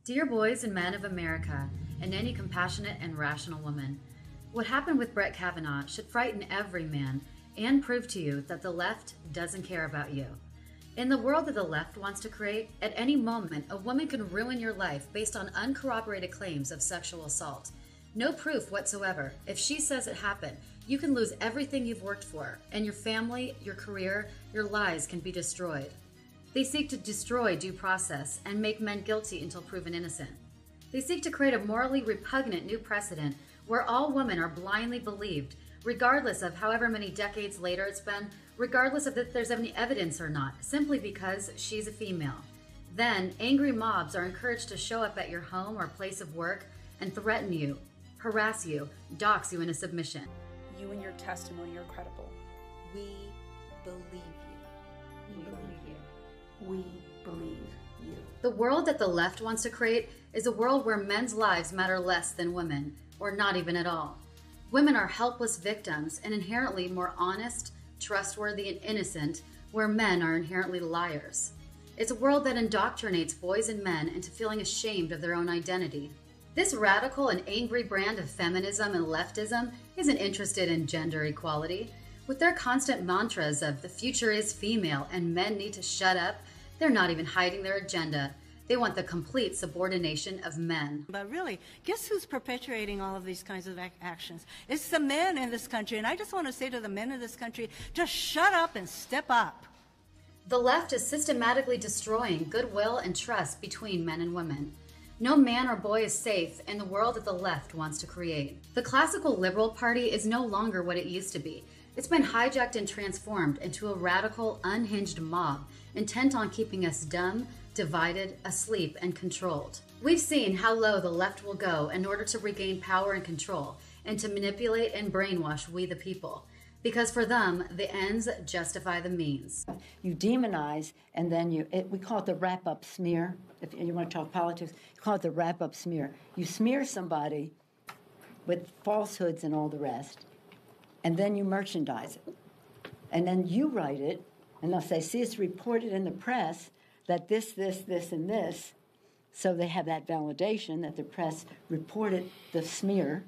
Dear boys and men of America, and any compassionate and rational woman, what happened with Brett Kavanaugh should frighten every man and prove to you that the left doesn't care about you. In the world that the left wants to create, at any moment, a woman can ruin your life based on uncorroborated claims of sexual assault. No proof whatsoever. If she says it happened, you can lose everything you've worked for, and your family, your career, your lives can be destroyed. They seek to destroy due process and make men guilty until proven innocent. They seek to create a morally repugnant new precedent where all women are blindly believed, regardless of however many decades later it's been, regardless of if there's any evidence or not, simply because she's a female. Then, angry mobs are encouraged to show up at your home or place of work and threaten you, harass you, dox you into submission. You and your testimony are credible. We believe you. We believe you. We believe you. The world that the left wants to create is a world where men's lives matter less than women, or not even at all. Women are helpless victims and inherently more honest, trustworthy, and innocent, where men are inherently liars. It's a world that indoctrinates boys and men into feeling ashamed of their own identity. This radical and angry brand of feminism and leftism isn't interested in gender equality. With their constant mantras of the future is female and men need to shut up, they're not even hiding their agenda. They want the complete subordination of men. But really, guess who's perpetuating all of these kinds of actions? It's the men in this country. And I just want to say to the men in this country, just shut up and step up. The left is systematically destroying goodwill and trust between men and women. No man or boy is safe in the world that the left wants to create. The classical liberal party is no longer what it used to be. It's been hijacked and transformed into a radical, unhinged mob intent on keeping us dumb, divided, asleep, and controlled. We've seen how low the left will go in order to regain power and control, and to manipulate and brainwash we the people. Because for them, the ends justify the means. You demonize, and then we call it the wrap-up smear. If you want to talk politics, you call it the wrap-up smear. You smear somebody with falsehoods and all the rest, and then you merchandise it. And then you write it, and they'll say, see, it's reported in the press that this, and this. So they have that validation that the press reported the smear,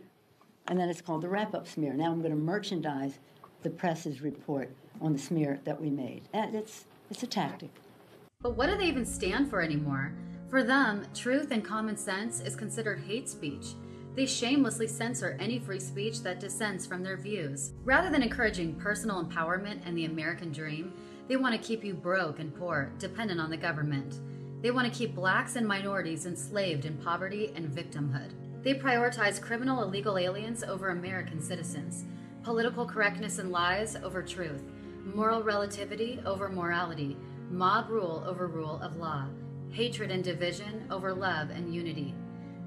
and then it's called the wrap-up smear. Now I'm going to merchandise the press's report on the smear that we made. And it's a tactic. But what do they even stand for anymore? For them, truth and common sense is considered hate speech. They shamelessly censor any free speech that dissents from their views. Rather than encouraging personal empowerment and the American dream, they want to keep you broke and poor, dependent on the government. They want to keep blacks and minorities enslaved in poverty and victimhood. They prioritize criminal illegal aliens over American citizens, political correctness and lies over truth, moral relativity over morality, mob rule over rule of law, hatred and division over love and unity.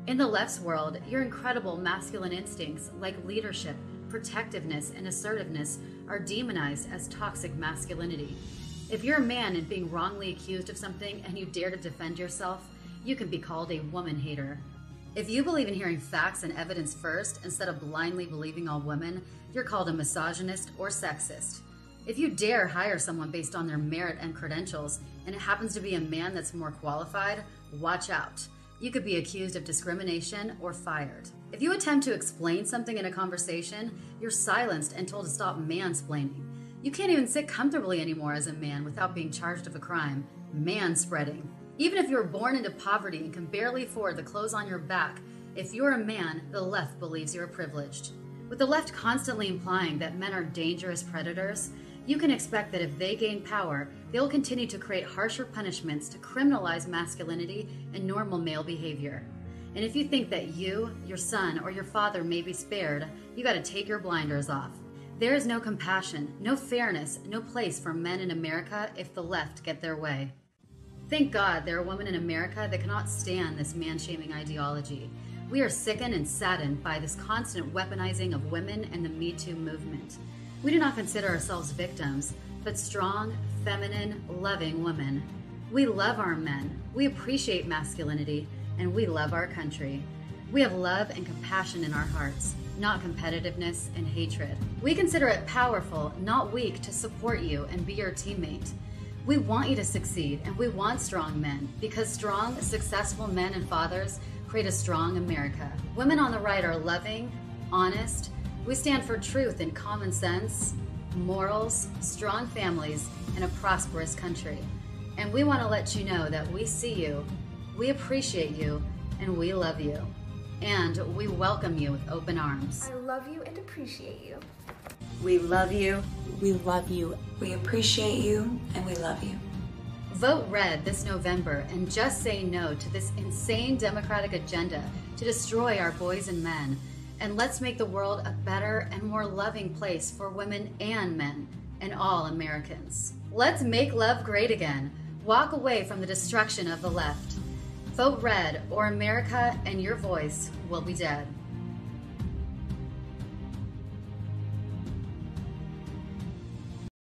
In the left's world, your incredible masculine instincts like leadership, protectiveness, and assertiveness are demonized as toxic masculinity. If you're a man and being wrongly accused of something and you dare to defend yourself, you can be called a woman hater. If you believe in hearing facts and evidence first instead of blindly believing all women, you're called a misogynist or sexist. If you dare hire someone based on their merit and credentials, and it happens to be a man that's more qualified, watch out. You could be accused of discrimination or fired. If you attempt to explain something in a conversation, you're silenced and told to stop mansplaining. You can't even sit comfortably anymore as a man without being charged of a crime, manspreading. Even if you were born into poverty and can barely afford the clothes on your back, if you're a man, the left believes you're privileged. With the left constantly implying that men are dangerous predators, you can expect that if they gain power, they will continue to create harsher punishments to criminalize masculinity and normal male behavior. And if you think that you, your son, or your father may be spared, you gotta take your blinders off. There is no compassion, no fairness, no place for men in America if the left get their way. Thank God there are women in America that cannot stand this man-shaming ideology. We are sickened and saddened by this constant weaponizing of women and the Me Too movement. We do not consider ourselves victims, but strong, feminine, loving women. We love our men, we appreciate masculinity, and we love our country. We have love and compassion in our hearts, not competitiveness and hatred. We consider it powerful, not weak, to support you and be your teammate. We want you to succeed, and we want strong men, because strong, successful men and fathers create a strong America. Women on the right are loving, honest. We stand for truth and common sense, morals, strong families, and a prosperous country. And we want to let you know that we see you, we appreciate you, and we love you. And we welcome you with open arms. I love you and appreciate you. We love you. We love you. We appreciate you and we love you. Vote red this November and just say no to this insane Democratic agenda to destroy our boys and men. And let's make the world a better and more loving place for women and men and all Americans. Let's make love great again. Walk away from the destruction of the left. Vote red, or America and your voice will be dead.